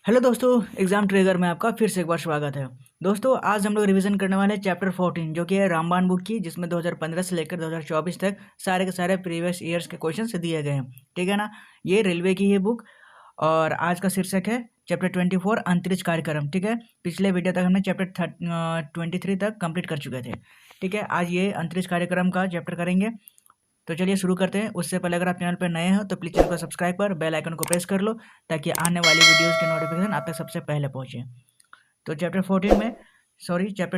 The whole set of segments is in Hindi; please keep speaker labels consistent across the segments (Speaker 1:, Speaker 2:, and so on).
Speaker 1: हेलो दोस्तों, एग्जाम ट्रिगर में आपका फिर से एक बार स्वागत है। दोस्तों, आज हम लोग रिवीजन करने वाले हैं चैप्टर 14 जो कि है रामबाण बुक की, जिसमें 2015 से लेकर 2024 तक सारे के सारे प्रीवियस ईयर्स के क्वेश्चंस दिए गए हैं। ठीक है ना। ये रेलवे की है बुक और आज का शीर्षक है चैप्टर 24 अंतरिक्ष कार्यक्रम। ठीक है। पिछले वीडियो तक हमने चैप्टर 23 तक कंप्लीट कर चुके थे। ठीक है। आज ये अंतरिक्ष कार्यक्रम का चैप्टर करेंगे। तो चलिए शुरू करते हैं। उससे पहले अगर आप चैनल पर नए हो तो प्लीज़ चैनल को सब्सक्राइब कर बेल आइकन को प्रेस कर लो ताकि आने वाली वीडियोस के नोटिफिकेशन आप तक सबसे पहले पहुंचे। तो चैप्टर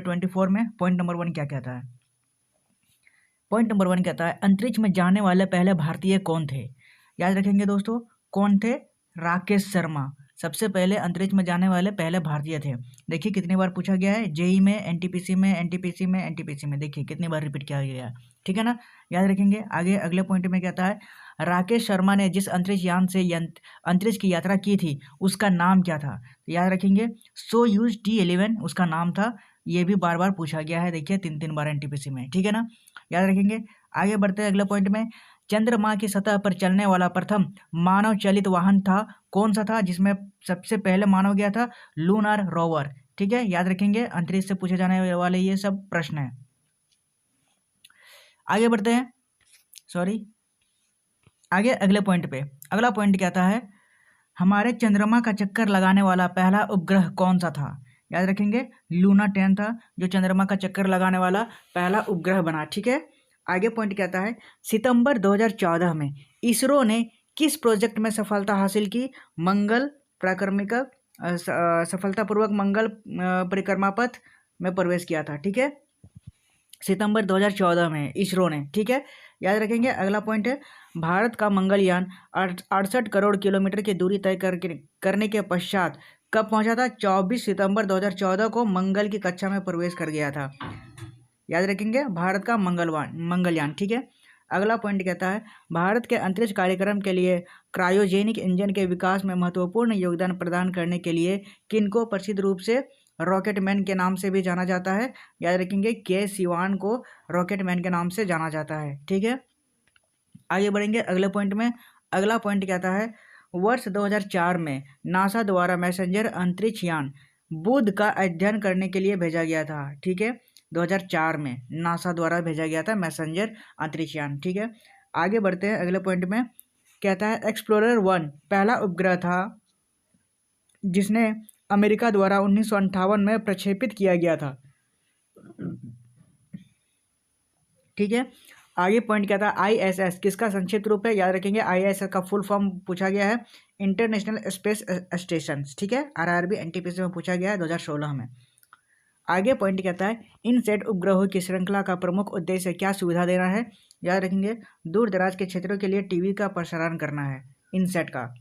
Speaker 1: 24 में पॉइंट नंबर 1 क्या कहता है। पॉइंट नंबर 1 कहता है अंतरिक्ष में जाने वाले पहले भारतीय कौन थे। याद रखेंगे दोस्तों, कौन थे? राकेश शर्मा सबसे पहले अंतरिक्ष में जाने वाले पहले भारतीय थे। देखिए कितनी बार पूछा गया है, जेई में, एनटीपीसी में, एनटीपीसी में, एनटीपीसी में, देखिए कितनी बार रिपीट किया गया है। ठीक है ना। याद रखेंगे। आगे अगले पॉइंट में कहता है राकेश शर्मा ने जिस अंतरिक्ष यान से अंतरिक्ष की यात्रा की थी उसका नाम क्या था। याद रखेंगे सोयूज T11 उसका नाम था। ये भी बार बार पूछा गया है, देखिए 3 बार एनटीपीसी में। ठीक है ना। याद रखेंगे। आगे बढ़ते हैं अगले पॉइंट में। चंद्रमा की सतह पर चलने वाला प्रथम मानव चलित वाहन था कौन सा था, जिसमें सबसे पहले मानव गया था? Lunar rover. ठीक है। याद रखेंगे, अंतरिक्ष से पूछे जाने वाले ये सब प्रश्न है। आगे बढ़ते हैं। आगे अगले पॉइंट पे। अगला पॉइंट कहता है हमारे चंद्रमा का चक्कर लगाने वाला पहला उपग्रह कौन सा था। याद रखेंगे लूना 10 था जो चंद्रमा का चक्कर लगाने वाला पहला उपग्रह बना। ठीक है। आगे पॉइंट कहता है सितंबर 2014 में इसरो ने किस प्रोजेक्ट में सफलता हासिल की। मंगल परिक्रमा सफलतापूर्वक मंगल परिक्रमा पथ में प्रवेश किया था। ठीक है। सितंबर 2014 में इसरो ने। ठीक है। याद रखेंगे। अगला पॉइंट है भारत का मंगलयान 68 करोड़ किलोमीटर की दूरी तय करने के पश्चात कब पहुंचा था? 24 सितंबर 2014 को मंगल की कक्षा में प्रवेश कर गया था। याद रखेंगे भारत का मंगलयान। ठीक है। अगला पॉइंट कहता है भारत के अंतरिक्ष कार्यक्रम के लिए क्रायोजेनिक इंजन के विकास में महत्वपूर्ण योगदान प्रदान करने के लिए किनको प्रसिद्ध रूप से रॉकेटमैन के नाम से भी जाना जाता है। याद रखेंगे के सिवान को रॉकेटमैन के नाम से जाना जाता है। ठीक है। आगे बढ़ेंगे अगले पॉइंट में। अगला पॉइंट कहता है वर्ष 2004 में नासा द्वारा मैसेंजर अंतरिक्ष यान बुध का अध्ययन करने के लिए भेजा गया था। ठीक है। 2004 में नासा द्वारा भेजा गया था मैसेंजर अंतरिक्ष यान। ठीक है। आगे बढ़ते हैं अगले पॉइंट में। कहता है एक्सप्लोरर 1 पहला उपग्रह था जिसने अमेरिका द्वारा 1958 में प्रक्षेपित किया गया था। ठीक है। आगे पॉइंट क्या था? ISS किसका संक्षिप्त रूप है। याद रखेंगे ISS का फुल फॉर्म पूछा गया है इंटरनेशनल स्पेस स्टेशन। ठीक है। RRB NTPC में पूछा गया है 2016 में। आगे पॉइंट कहता है इन सेट उपग्रहों की श्रृंखला का प्रमुख उद्देश्य क्या सुविधा देना है। याद रखेंगे दूर दराज के क्षेत्रों के लिए टीवी का प्रसारण करना है इन सेट का।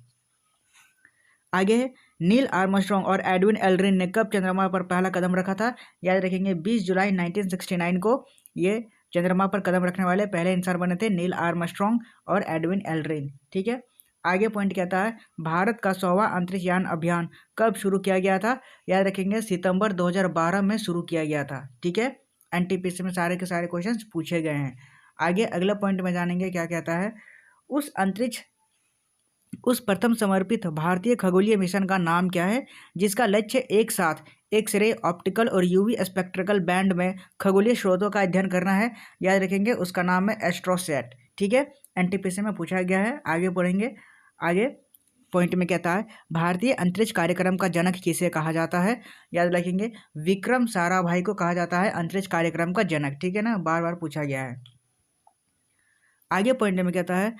Speaker 1: आगे है नील आर्मस्ट्रॉन्ग और एडविन एल्ड्रिन ने कब चंद्रमा पर पहला कदम रखा था। याद रखेंगे 20 जुलाई 1969 को ये चंद्रमा पर कदम रखने वाले पहले इंसान बने थे नील आर्मस्ट्रॉन्ग और एडविन एल्ड्रिन। ठीक है। आगे पॉइंट कहता है भारत का 100वां अंतरिक्ष यान अभियान कब शुरू किया गया था। याद रखेंगे सितंबर 2012 में शुरू किया गया था। ठीक है। एनटीपीसी में सारे के सारे क्वेश्चंस पूछे गए हैं। आगे अगले पॉइंट में जानेंगे क्या कहता है उस प्रथम समर्पित भारतीय खगोलीय मिशन का नाम क्या है जिसका लक्ष्य एक साथ एक्सरे, ऑप्टिकल और यूवी स्पेक्ट्रल बैंड में खगोलीय स्रोतों का अध्ययन करना है। याद रखेंगे उसका नाम है एस्ट्रोसैट। ठीक है। एनटीपीसी में पूछा गया है। आगे पढ़ेंगे। आगे पॉइंट में कहता है भारतीय अंतरिक्ष कार्यक्रम का जनक किसे कहा जाता है। याद रखेंगे विक्रम साराभाई को कहा जाता है अंतरिक्ष कार्यक्रम का जनक। ठीक है ना, बार बार पूछा गया है। आगे पॉइंट में कहता है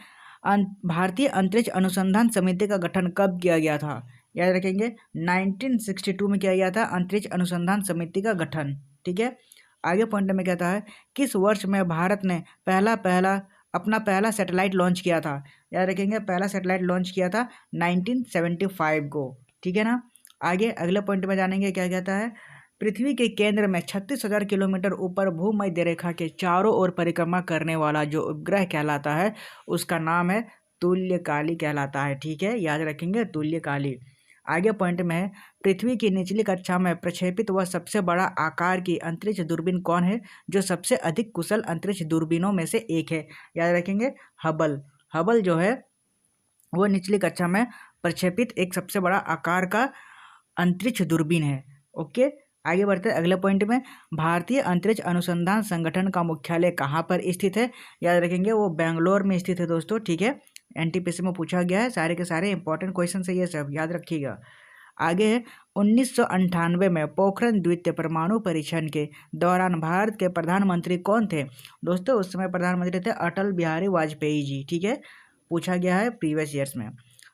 Speaker 1: भारतीय अंतरिक्ष अनुसंधान समिति का गठन कब किया गया था। याद रखेंगे 1962 में किया गया था अंतरिक्ष अनुसंधान समिति का गठन। ठीक है। आगे पॉइंट में कहता है किस वर्ष में भारत ने अपना पहला सैटेलाइट लॉन्च किया था। याद रखेंगे पहला सैटेलाइट लॉन्च किया था 1975 को। ठीक है ना। आगे अगले पॉइंट में जानेंगे क्या कहता है पृथ्वी के केंद्र में 36,000 किलोमीटर ऊपर भूमध्य रेखा के चारों ओर परिक्रमा करने वाला जो उपग्रह कहलाता है उसका नाम है तुल्यकाली कहलाता है। ठीक है। याद रखेंगे तुल्यकाली। आगे पॉइंट में है पृथ्वी की निचली कक्षा में प्रक्षेपित वह सबसे बड़ा आकार की अंतरिक्ष दूरबीन कौन है जो सबसे अधिक कुशल अंतरिक्ष दूरबीनों में से एक है। याद रखेंगे हबल जो है वो निचली कक्षा में प्रक्षेपित एक सबसे बड़ा आकार का अंतरिक्ष दूरबीन है। ओके, आगे बढ़ते हैं अगले पॉइंट में। भारतीय अंतरिक्ष अनुसंधान संगठन का मुख्यालय कहाँ पर स्थित है? याद रखेंगे वो बेंगलोर में स्थित है दोस्तों, ठीक है। एनटीपीसी में पूछा गया है, सारे के सारे इंपॉर्टेंट क्वेश्चन है ये सब, याद रखिएगा। आगे है 1998 में पोखरण द्वितीय परमाणु परीक्षण के दौरान भारत के प्रधानमंत्री कौन थे? दोस्तों उस समय प्रधानमंत्री थे अटल बिहारी वाजपेयी जी, ठीक है। पूछा गया है प्रीवियस ईयर्स में।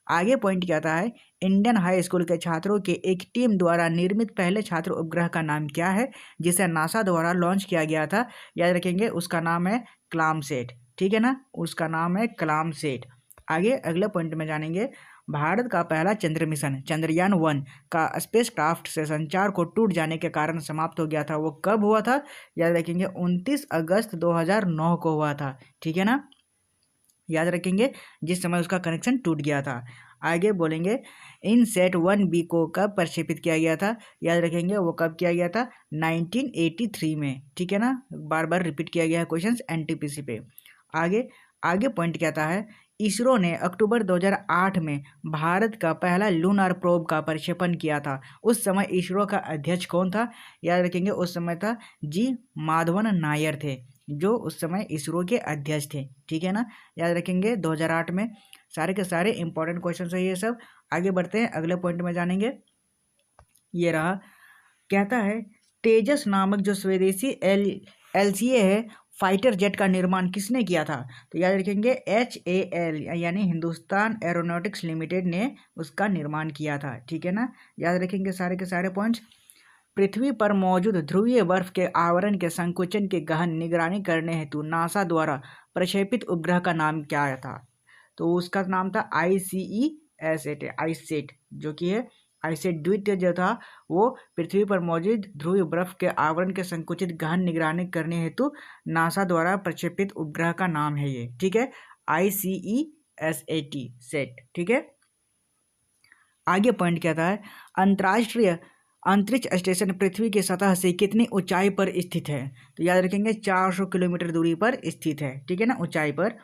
Speaker 1: आगे पॉइंट क्या आता है? इंडियन हाई स्कूल के छात्रों के एक टीम द्वारा निर्मित पहले छात्र उपग्रह का नाम क्या है, जिसे नासा द्वारा लॉन्च किया गया था? याद रखेंगे उसका नाम है कलामसैट, ठीक है ना, उसका नाम है कलामसैट। आगे अगले पॉइंट में जानेंगे। भारत का पहला चंद्र मिशन चंद्रयान-1 का स्पेसक्राफ्ट से संचार को टूट जाने के कारण समाप्त हो गया था, वो कब हुआ था? याद रखेंगे 29 अगस्त 2009 को हुआ था, ठीक है ना, याद रखेंगे, जिस समय उसका कनेक्शन टूट गया था। आगे बोलेंगे INSAT-1B को कब प्रक्षेपित किया गया था? याद रखेंगे वो कब किया गया था? 1983 में, ठीक है ना, बार बार रिपीट किया गया है क्वेश्चन एनटीपीसी पे। आगे पॉइंट क्या आता है? इसरो ने अक्टूबर 2008 में भारत का पहला लूनार प्रोब का प्रक्षेपण किया था। उस समय इसरो का अध्यक्ष कौन था? याद रखेंगे उस समय था जी माधवन नायर थे, जो उस समय इसरो के अध्यक्ष थे, ठीक है ना, याद रखेंगे 2008 में। सारे के सारे इंपॉर्टेंट क्वेश्चन है ये सब। आगे बढ़ते हैं अगले पॉइंट में जानेंगे। ये रहा, कहता है तेजस नामक जो स्वदेशी LCA है फाइटर जेट का निर्माण किसने किया था? तो याद रखेंगे HAL यानी हिंदुस्तान एरोनॉटिक्स लिमिटेड ने उसका निर्माण किया था, ठीक है ना, याद रखेंगे सारे के सारे पॉइंट्स। पृथ्वी पर मौजूद ध्रुवीय बर्फ के आवरण के संकुचन की गहन निगरानी करने हेतु नासा द्वारा प्रक्षेपित उपग्रह का नाम क्या था? तो उसका नाम था आईसेट, जो कि है आईसेट द्वितीय जो था वो पृथ्वी पर मौजूद ध्रुवीय बर्फ के आवरण के संकुचित गहन निगरानी करने हेतु नासा द्वारा प्रक्षेपित उपग्रह का नाम है ये, ठीक है, ICESAT सेट, ठीक है। आगे पॉइंट क्या था? अंतर्राष्ट्रीय अंतरिक्ष स्टेशन पृथ्वी की सतह से कितनी ऊंचाई पर स्थित है? तो याद रखेंगे 400 किलोमीटर दूरी पर स्थित है, ठीक है ना, ऊंचाई पर।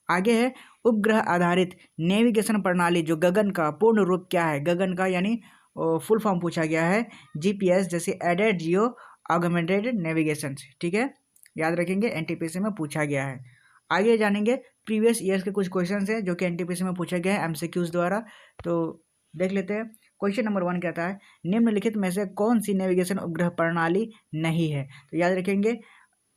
Speaker 1: आगे है उपग्रह आधारित नेविगेशन प्रणाली जो गगन का पूर्ण रूप क्या है? गगन का यानी फुल फॉर्म पूछा गया है GPS, जैसे एडेड जियो ऑगमेंटेड नेविगेशन, ठीक है, याद रखेंगे एनटीपीसी में पूछा गया है। आगे जानेंगे प्रीवियस ईयर्स के कुछ क्वेश्चन है जो कि एनटीपीसी में पूछा गया है MCQs द्वारा, तो देख लेते हैं। क्वेश्चन नंबर 1 कहता है निम्नलिखित में से कौन सी नेविगेशन उपग्रह प्रणाली नहीं है? तो याद रखेंगे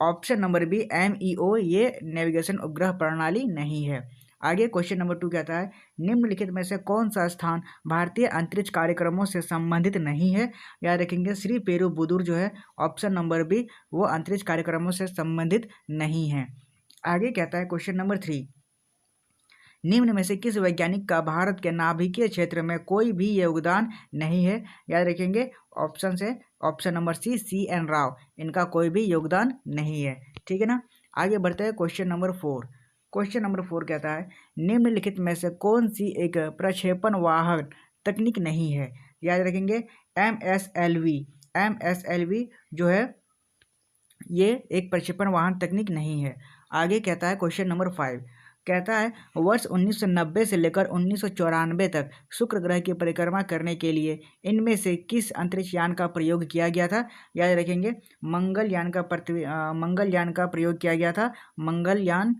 Speaker 1: ऑप्शन नंबर बी MEO, ये नेविगेशन उपग्रह प्रणाली नहीं है। आगे क्वेश्चन नंबर 2 कहता है निम्नलिखित में से कौन सा स्थान भारतीय अंतरिक्ष कार्यक्रमों से संबंधित नहीं है? याद रखेंगे श्री पेरुबुदुर जो है ऑप्शन नंबर बी, वो अंतरिक्ष कार्यक्रमों से संबंधित नहीं है। आगे कहता है क्वेश्चन नंबर 3 निम्न में से किस वैज्ञानिक का भारत के नाभिकीय क्षेत्र में कोई भी योगदान नहीं है? याद रखेंगे ऑप्शन से ऑप्शन नंबर CN राव, इनका कोई भी योगदान नहीं है, ठीक है ना। आगे बढ़ते हैं क्वेश्चन नंबर 4। क्वेश्चन नंबर 4 कहता है निम्नलिखित में से कौन सी एक प्रक्षेपण वाहन तकनीक नहीं है? याद रखेंगे MSLV जो है ये एक प्रक्षेपण वाहन तकनीक नहीं है। आगे कहता है क्वेश्चन नंबर 5, कहता है वर्ष 1990 से लेकर 1994 तक शुक्र ग्रह की परिक्रमा करने के लिए इनमें से किस अंतरिक्ष यान का प्रयोग किया गया था? याद रखेंगे मंगलयान का प्रयोग किया गया था। मंगलयान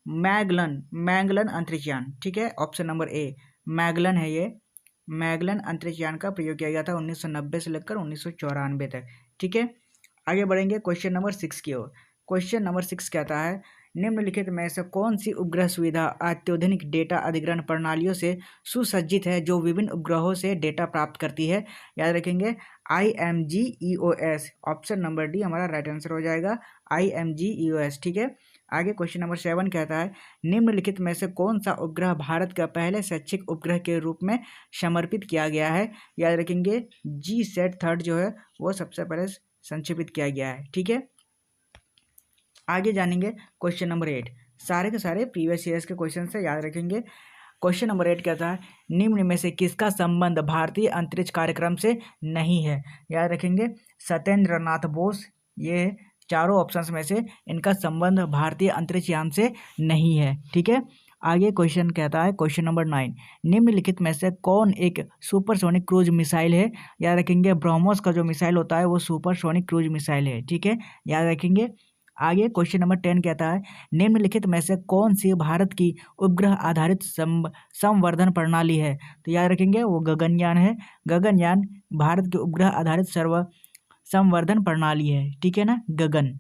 Speaker 1: मैगलन अंतरिक्ष यान, ठीक है, ऑप्शन नंबर ए मैगलन है ये, मैगलन अंतरिक्ष यान का प्रयोग किया गया था 1990 से लेकर 1994 तक, ठीक है। आगे बढ़ेंगे क्वेश्चन नंबर 6 की ओर। क्वेश्चन नंबर 6 कहता है निम्नलिखित में से कौन सी उपग्रह सुविधा अत्याधुनिक डेटा अधिग्रहण प्रणालियों से सुसज्जित है जो विभिन्न उपग्रहों से डेटा प्राप्त करती है? याद रखेंगे IMGEOS, ऑप्शन नंबर डी हमारा राइट आंसर हो जाएगा, IMGEOS, ठीक है। आगे क्वेश्चन नंबर 7 कहता है निम्नलिखित में से कौन सा उपग्रह भारत का पहले शैक्षिक उपग्रह के रूप में समर्पित किया गया है? याद रखेंगे GSAT-3 जो है वो सबसे पहले संक्षेपित किया गया है, ठीक है। आगे जानेंगे क्वेश्चन नंबर 8, सारे के सारे प्रीवियस ईयर्स के क्वेश्चन से, याद रखेंगे। क्वेश्चन नंबर 8 कहता है निम्न में से किसका संबंध भारतीय अंतरिक्ष कार्यक्रम से नहीं है? याद रखेंगे सत्येंद्र नाथ बोस, ये चारों ऑप्शंस में से इनका संबंध भारतीय अंतरिक्ष यान से नहीं है, ठीक है। आगे क्वेश्चन कहता है क्वेश्चन नंबर 9, निम्नलिखित में से कौन एक सुपरसोनिक क्रूज मिसाइल है? याद रखेंगे ब्रह्मोस का जो मिसाइल होता है वो सुपरसोनिक क्रूज मिसाइल है, ठीक है, याद रखेंगे। आगे क्वेश्चन नंबर 10 कहता है निम्नलिखित में से कौन सी भारत की उपग्रह आधारित संवर्धन प्रणाली है? तो याद रखेंगे वो गगनयान है। गगनयान भारत की उपग्रह आधारित संवर्धन प्रणाली है, ठीक है ना, गगन।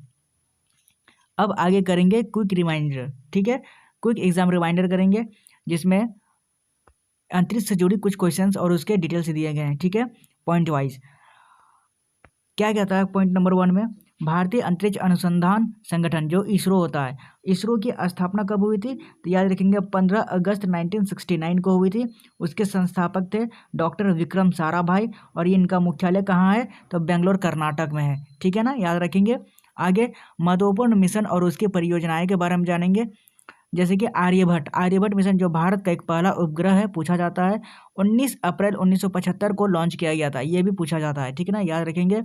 Speaker 1: अब आगे करेंगे क्विक रिमाइंडर, ठीक है, क्विक एग्जाम रिमाइंडर करेंगे जिसमें अंतरिक्ष से जुड़ी कुछ क्वेश्चंस और उसके डिटेल्स दिए गए हैं, ठीक है, पॉइंट वाइज। क्या कहता है पॉइंट नंबर 1 में, भारतीय अंतरिक्ष अनुसंधान संगठन जो इसरो होता है, इसरो की स्थापना कब हुई थी? तो याद रखेंगे 15 अगस्त 1969 को हुई थी। उसके संस्थापक थे डॉक्टर विक्रम साराभाई और ये इनका मुख्यालय कहाँ है? तो बेंगलोर कर्नाटक में है, ठीक है ना, याद रखेंगे। आगे महत्वपूर्ण मिशन और उसकी परियोजनाएं के बारे में जानेंगे, जैसे कि आर्यभट्ट मिशन जो भारत का एक पहला उपग्रह है, पूछा जाता है। 19 अप्रैल 1975 को लॉन्च किया गया था, ये भी पूछा जाता है, ठीक है ना, याद रखेंगे।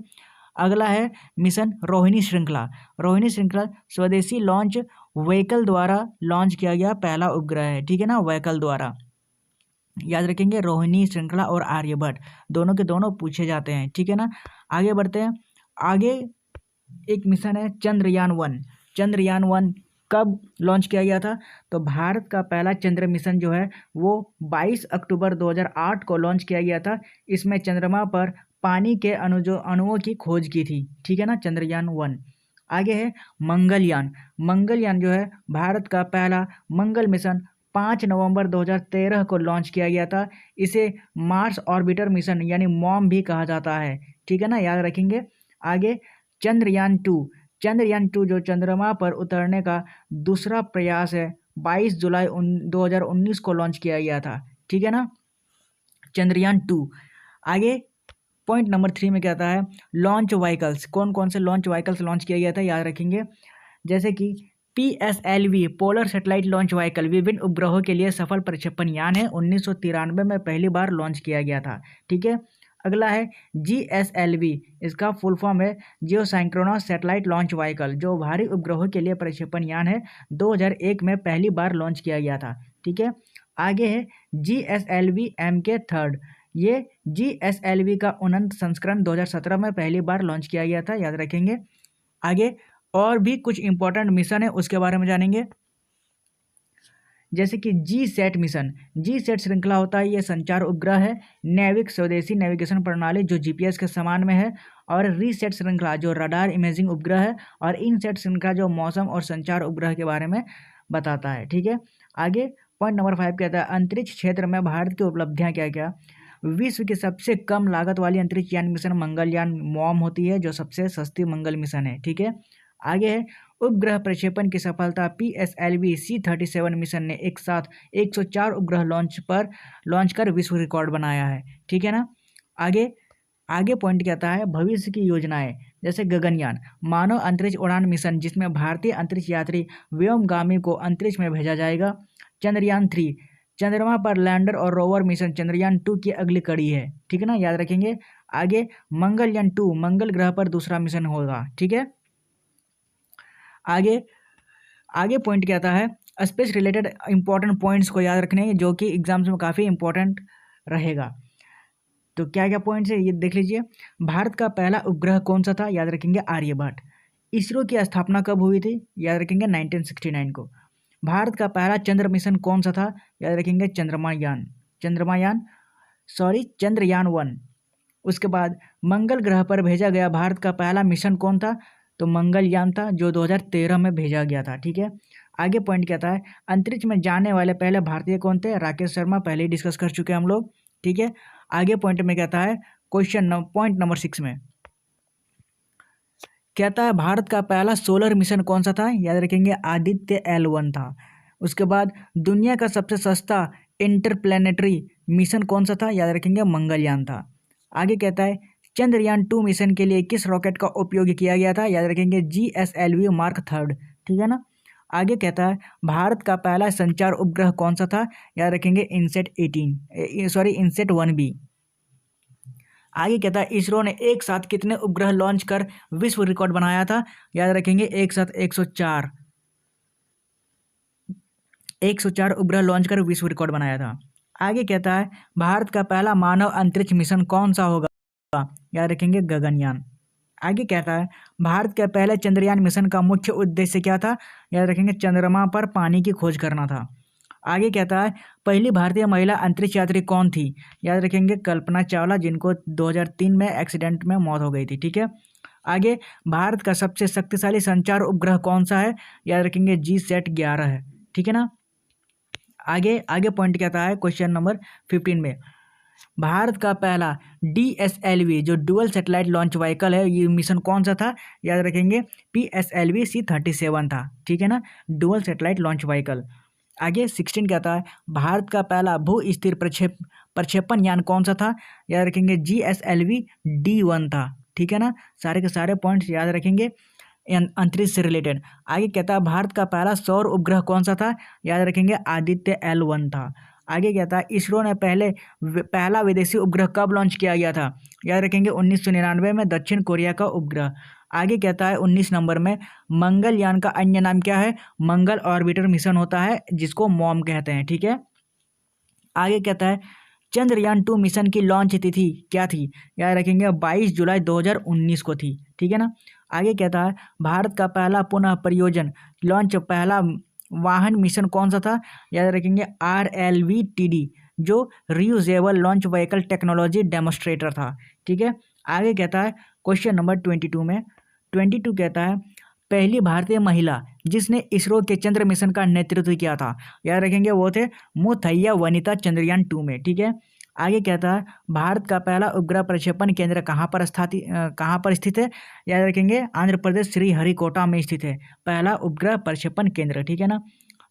Speaker 1: अगला है मिशन रोहिणी श्रृंखला स्वदेशी लॉन्च व्हीकल द्वारा लॉन्च किया गया पहला उपग्रह है, ठीक है ना, व्हीकल द्वारा, याद रखेंगे। रोहिणी श्रृंखला और आर्यभट्ट दोनों के दोनों पूछे जाते हैं, ठीक है ना। आगे बढ़ते हैं। आगे एक मिशन है चंद्रयान 1 कब लॉन्च किया गया था? तो भारत का पहला चंद्र मिशन जो है वो 22 अक्टूबर 2008 को लॉन्च किया गया था। इसमें चंद्रमा पर पानी के अणुओं की खोज की थी, ठीक है ना, चंद्रयान 1। आगे है मंगलयान जो है भारत का पहला मंगल मिशन 5 नवंबर 2013 को लॉन्च किया गया था। इसे मार्स ऑर्बिटर मिशन यानी मॉम भी कहा जाता है, ठीक है ना, याद रखेंगे। आगे चंद्रयान 2 जो चंद्रमा पर उतरने का दूसरा प्रयास है, 22 जुलाई 2019 को लॉन्च किया गया था, ठीक है ना, चंद्रयान 2। आगे पॉइंट नंबर 3 में कहता है लॉन्च व्हीकल्स, कौन कौन से लॉन्च व्हीकल्स लॉन्च किया गया था, याद रखेंगे। जैसे कि PSLV polar satellite launch vehicle विभिन्न उपग्रहों के लिए सफल प्रक्षेपण यान है, 1993 में पहली बार लॉन्च किया गया था, ठीक है। अगला है GSLV, इसका फुल फॉर्म है जियो साइंक्रोनस सैटेलाइट लॉन्च व्हीकल, जो भारी उपग्रहों के लिए प्रक्षेपण यान है, 2001 में पहली बार लॉन्च किया गया था, ठीक है। आगे है GSLV MK3, ये GSLV का उन्नत संस्करण 2017 में पहली बार लॉन्च किया गया था, याद रखेंगे। आगे और भी कुछ इंपॉर्टेंट मिशन है उसके बारे में जानेंगे, जैसे कि जी सेट श्रृंखला होता है, ये संचार उपग्रह है, नैविक स्वदेशी नेविगेशन प्रणाली जो GPS के समान में है, और रीसेट श्रृंखला जो रडार इमेजिंग उपग्रह है, और इनसेट श्रृंखला जो मौसम और संचार उपग्रह के बारे में बताता है, ठीक है। आगे पॉइंट नंबर 5 कहता है अंतरिक्ष क्षेत्र में भारत की उपलब्धियां क्या क्या। विश्व की सबसे कम लागत वाली अंतरिक्ष यान मिशन मंगलयान मॉम होती है, जो सबसे सस्ती मंगल मिशन है, ठीक है। आगे है उपग्रह प्रक्षेपण की सफलता, PSLV C-37 मिशन ने एक साथ 104 उपग्रह लॉन्च कर विश्व रिकॉर्ड बनाया है, ठीक है ना। आगे पॉइंट कहता है भविष्य की योजनाएं, जैसे गगनयान मानव अंतरिक्ष उड़ान मिशन, जिसमें भारतीय अंतरिक्ष यात्री व्योमगामी को अंतरिक्ष में भेजा जाएगा। चंद्रयान 3 चंद्रमा पर लैंडर और रोवर मिशन चंद्रयान 2 की अगली कड़ी है, ठीक है ना, याद रखेंगे। आगे मंगलयान 2 मंगल ग्रह पर दूसरा मिशन होगा, ठीक है। आगे पॉइंट कहता है स्पेस रिलेटेड इंपॉर्टेंट पॉइंट्स को याद रखने जो कि एग्जाम्स में काफ़ी इंपॉर्टेंट रहेगा। तो क्या क्या पॉइंट्स है ये देख लीजिए। भारत का पहला उपग्रह कौन सा था, याद रखेंगे आर्यभट्ट। इसरो की स्थापना कब हुई थी, याद रखेंगे 1969 को। भारत का पहला चंद्र मिशन कौन सा था, याद रखेंगे चंद्रयान 1। उसके बाद मंगल ग्रह पर भेजा गया भारत का पहला मिशन कौन था, तो मंगलयान था, जो 2013 में भेजा गया था, ठीक है। आगे पॉइंट कहता है अंतरिक्ष में जाने वाले पहले भारतीय कौन थे, राकेश शर्मा, पहले ही डिस्कस कर चुके हैं हम लोग, ठीक है। आगे पॉइंट में कहता है पॉइंट नंबर 6 में कहता है भारत का पहला सोलर मिशन कौन सा था, याद रखेंगे आदित्य L1 था। उसके बाद दुनिया का सबसे सस्ता इंटरप्लेनेटरी मिशन कौन सा था, याद रखेंगे मंगलयान था। आगे कहता है चंद्रयान 2 मिशन के लिए किस रॉकेट का उपयोग किया गया था, याद रखेंगे GSLV Mark 3, ठीक है ना। आगे कहता है भारत का पहला संचार उपग्रह कौन सा था, याद रखेंगे इनसेट 1B। आगे कहता है इसरो ने एक साथ कितने उपग्रह लॉन्च कर विश्व रिकॉर्ड बनाया था, याद रखेंगे एक साथ 104। 104 उपग्रह लॉन्च कर विश्व रिकॉर्ड बनाया था। आगे कहता है भारत का पहला मानव अंतरिक्ष मिशन कौन सा होगा? याद रखेंगे गगनयान। आगे कहता है भारत के पहले चंद्रयान मिशन का मुख्य उद्देश्य क्या था? याद रखेंगे चंद्रमा पर पानी की खोज करना था। आगे कहता है पहली भारतीय महिला अंतरिक्ष यात्री कौन थी? याद रखेंगे कल्पना चावला, जिनको 2003 में एक्सीडेंट में मौत हो गई थी। ठीक है। आगे भारत का सबसे शक्तिशाली संचार उपग्रह कौन सा है? याद रखेंगे GSAT-11 है। ठीक है ना। आगे आगे पॉइंट कहता है क्वेश्चन नंबर 15 में भारत का पहला DSLV जो डुअल सैटेलाइट लॉन्च व्हीकल है, ये मिशन कौन सा था? याद रखेंगे PSLV C-37 था। ठीक है ना, डुअल सैटेलाइट लॉन्च व्हीकल। आगे 16 कहता है भारत का पहला भू स्थिर प्रक्षेपण यान कौन सा था? याद रखेंगे GSLV D1 था। ठीक है ना, सारे के सारे पॉइंट्स याद रखेंगे अंतरिक्ष से रिलेटेड। आगे कहता है भारत का पहला सौर उपग्रह कौन सा था? याद रखेंगे आदित्य L1 था। आगे कहता है इसरो ने पहला विदेशी उपग्रह कब लॉन्च किया गया था? याद रखेंगे 1999 में दक्षिण कोरिया का उपग्रह। आगे कहता है 19 नंबर में मंगलयान का अन्य नाम क्या है? मंगल ऑर्बिटर मिशन होता है, जिसको मॉम कहते हैं। ठीक है। आगे कहता है चंद्रयान 2 मिशन की लॉन्च तिथि क्या थी? याद रखेंगे 22 जुलाई 2019 को थी। ठीक है ना। आगे कहता है भारत का पहला पुनः परियोजन लॉन्च पहला वाहन मिशन कौन सा था? याद रखेंगे RLV-TD जो reusable launch vehicle technology demonstrator था। ठीक है। आगे कहता है क्वेश्चन नंबर 22 में 22 कहता है पहली भारतीय महिला जिसने इसरो के चंद्र मिशन का नेतृत्व किया था? याद रखेंगे वो थे मुथैया वनिता चंद्रयान 2 में। ठीक है। आगे कहता है भारत का पहला उपग्रह प्रक्षेपण केंद्र कहाँ पर स्थित है? याद रखेंगे आंध्र प्रदेश श्रीहरिकोटा में स्थित है पहला उपग्रह प्रक्षेपण केंद्र। ठीक है ना।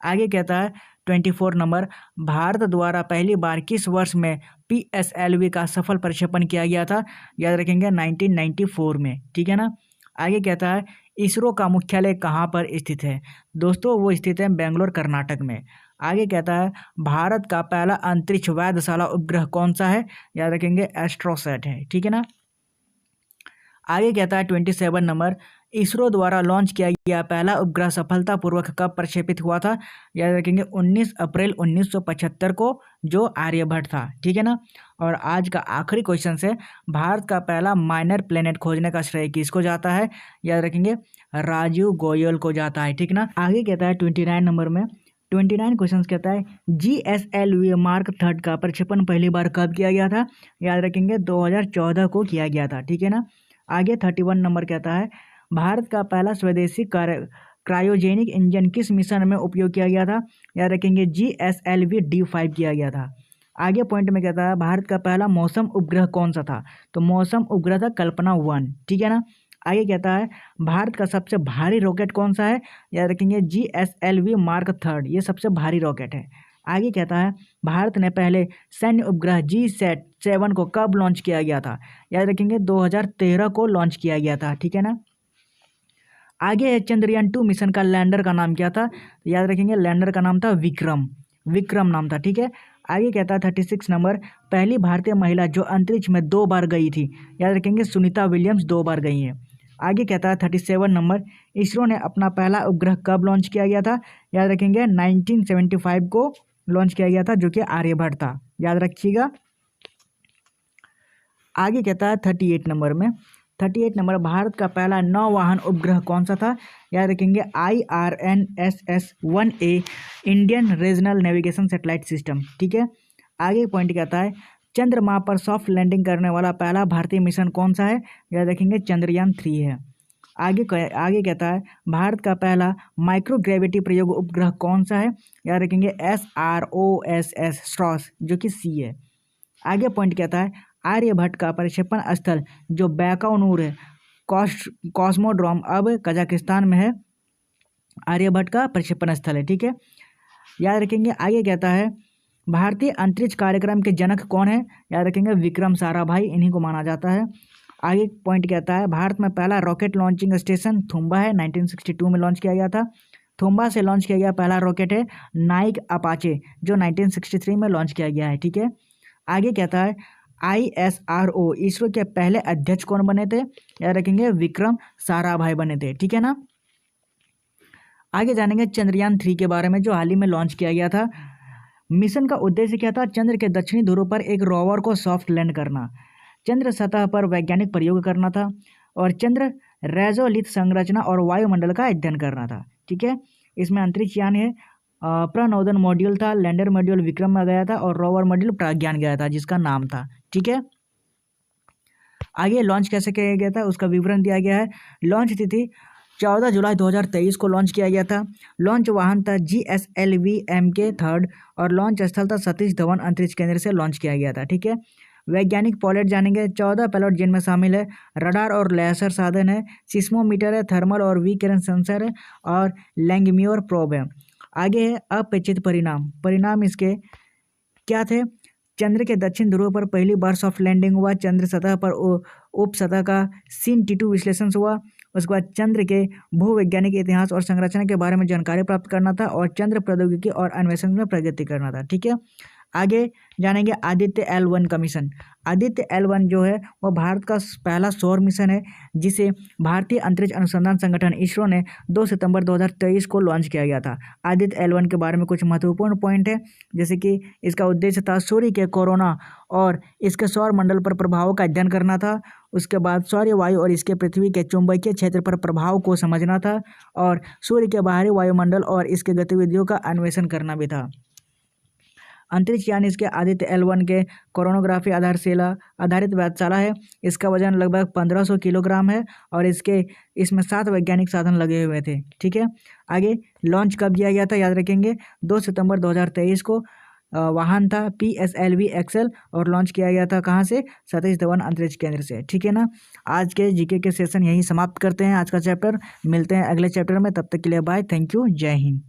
Speaker 1: आगे कहता है 24 नंबर भारत द्वारा पहली बार किस वर्ष में PSLV का सफल प्रक्षेपण किया गया था? याद रखेंगे 1994 में। ठीक है ना। आगे कहता है इसरो का मुख्यालय कहाँ पर स्थित है? दोस्तों वो स्थित है बेंगलोर कर्नाटक में। आगे कहता है भारत का पहला अंतरिक्ष वेधशाला उपग्रह कौन सा है? याद रखेंगे एस्ट्रोसैट है। ठीक है ना। आगे कहता है 27 नंबर इसरो द्वारा लॉन्च किया गया पहला उपग्रह सफलतापूर्वक कब प्रक्षेपित हुआ था? याद रखेंगे 19 अप्रैल 1975 को, जो आर्यभट्ट था। ठीक है ना। और आज का आखिरी क्वेश्चन से भारत का पहला माइनर प्लेनेट खोजने का श्रेय किसको जाता है? याद रखेंगे राजीव गोयल को जाता है। ठीक ना। आगे कहता है 29 नंबर में 29 क्वेश्चन कहता है GSLV मार्क 3 का प्रक्षेपण पहली बार कब किया गया था? याद रखेंगे 2014 को किया गया था। ठीक है ना। आगे 31 नंबर कहता है भारत का पहला स्वदेशी क्रायोजेनिक इंजन किस मिशन में उपयोग किया गया था? याद रखेंगे GSLV D5 किया गया था। आगे पॉइंट में कहता है भारत का पहला मौसम उपग्रह कौन सा था? तो मौसम उपग्रह था कल्पना 1। ठीक है ना। आगे कहता है भारत का सबसे भारी रॉकेट कौन सा है? याद रखेंगे GSLV मार्क 3, ये सबसे भारी रॉकेट है। आगे कहता है भारत ने पहले सैन्य उपग्रह GSAT-7 को कब लॉन्च किया गया था? याद रखेंगे 2013 को लॉन्च किया गया था। ठीक है ना। आगे है चंद्रयान 2 मिशन का लैंडर का नाम क्या था? याद रखेंगे लैंडर का नाम था विक्रम नाम था। ठीक है। आगे कहता है 36 नंबर पहली भारतीय महिला जो अंतरिक्ष में 2 बार गई थी? याद रखेंगे सुनीता विलियम्स 2 बार गई हैं। आगे कहता है 37 नंबर इसरो ने अपना पहला उपग्रह कब लॉन्च किया गया था? याद रखेंगे 1975 को लॉन्च किया गया था, जो कि आर्यभट्ट था। याद रखिएगा। आगे कहता है 38 नंबर भारत का पहला नौवाहन उपग्रह कौन सा था? याद रखेंगे IRNSS-1A Indian regional navigation satellite system. ठीक है। आगे पॉइंट कहता है चंद्रमा पर सॉफ्ट लैंडिंग करने वाला पहला भारतीय मिशन कौन सा है? याद रखेंगे चंद्रयान 3 है। आगे कहता है भारत का पहला माइक्रोग्रेविटी प्रयोग उपग्रह कौन सा है? याद रखेंगे SROSS जो कि C है। आगे पॉइंट कहता है आर्यभट्ट का प्रक्षेपण स्थल जो बैकानूर है कॉस्मोड्रोम अब कजाकिस्तान में है, आर्यभट्ट का प्रक्षेपण स्थल है। ठीक है। याद रखेंगे। आगे कहता है भारतीय अंतरिक्ष कार्यक्रम के जनक कौन है? याद रखेंगे विक्रम साराभाई, इन्हीं को माना जाता है। आगे पॉइंट कहता है भारत में पहला रॉकेट लॉन्चिंग स्टेशन थुम्बा है, 1962 में लॉन्च किया गया था। थुम्बा से लॉन्च किया गया पहला रॉकेट है नाइक अपाचे, जो 1963 में लॉन्च किया गया है। ठीक है। आगे कहता है ISRO इसरो के पहले अध्यक्ष कौन बने थे? याद रखेंगे विक्रम साराभाई बने थे। ठीक है ना। आगे जानेंगे चंद्रयान 3 के बारे में, जो हाल ही में लॉन्च किया गया था। मिशन का उद्देश्य क्या था? चंद्र के दक्षिणी ध्रुव पर एक रोवर को सॉफ्ट लैंड करना, चंद्र सतह पर वैज्ञानिक प्रयोग करना था और चंद्र रेजोलिथ संरचना और वायुमंडल का अध्ययन करना था। ठीक है, इसमें अंतरिक्ष यान है, प्रनोदन मॉड्यूल था, लैंडर मॉड्यूल विक्रम में गया था और रोवर मॉड्यूल प्रज्ञान गया था जिसका नाम था। ठीक है, आगे लॉन्च कैसे किया गया था उसका विवरण दिया गया है। लॉन्च तिथि 14 जुलाई 2023 को लॉन्च किया गया था। लॉन्च वाहन था GSLV MK3 और लॉन्च स्थल था सतीश धवन अंतरिक्ष केंद्र से लॉन्च किया गया था। ठीक है, वैज्ञानिक पायलट जानेंगे। 14 पायलट जिनमें शामिल है रडार और लेजर साधन है, सिस्मोमीटर है, थर्मल और विकिरण सेंसर है और लैंगम्यूर प्रोब है। आगे है अपेक्षित परिणाम। परिणाम इसके क्या थे? चंद्र के दक्षिण ध्रुव पर पहली बार सॉफ्ट लैंडिंग हुआ, चंद्र सतह पर उप सतह का सीन T2 विश्लेषण हुआ, उसके बाद चंद्र के भूवैज्ञानिक इतिहास और संरचना के बारे में जानकारी प्राप्त करना था और चंद्र प्रौद्योगिकी और अन्वेषण में प्रगति करना था। ठीक है, आगे जानेंगे आदित्य L1 का मिशन। आदित्य L1 जो है वह भारत का पहला सौर मिशन है जिसे भारतीय अंतरिक्ष अनुसंधान संगठन इसरो ने 2 सितंबर 2023 को लॉन्च किया गया था। आदित्य L1 के बारे में कुछ महत्वपूर्ण पॉइंट है, जैसे कि इसका उद्देश्य था सूर्य के कोरोना और इसके सौर मंडल पर प्रभाव का अध्ययन करना था, उसके बाद सौर्य वायु और इसके पृथ्वी के चुंबकीय क्षेत्र पर प्रभाव को समझना था और सूर्य के बाहरी वायुमंडल और इसके गतिविधियों का अन्वेषण करना भी था। अंतरिक्ष यान इसके आदित्य L1 के कोरोनोग्राफी आधारित वेधशाला है। इसका वजन लगभग 1500 किलोग्राम है और इसमें 7 वैज्ञानिक साधन लगे हुए थे। ठीक है, आगे लॉन्च कब किया गया था याद रखेंगे, 2 सितंबर 2023 को। वाहन था PSLV XL और लॉन्च किया गया था कहाँ से? सतीश धवन अंतरिक्ष केंद्र से। ठीक है ना, आज के जीके के सेशन यहीं समाप्त करते हैं, आज का चैप्टर। मिलते हैं अगले चैप्टर में, तब तक के लिए बाय, थैंक यू, जय हिंद।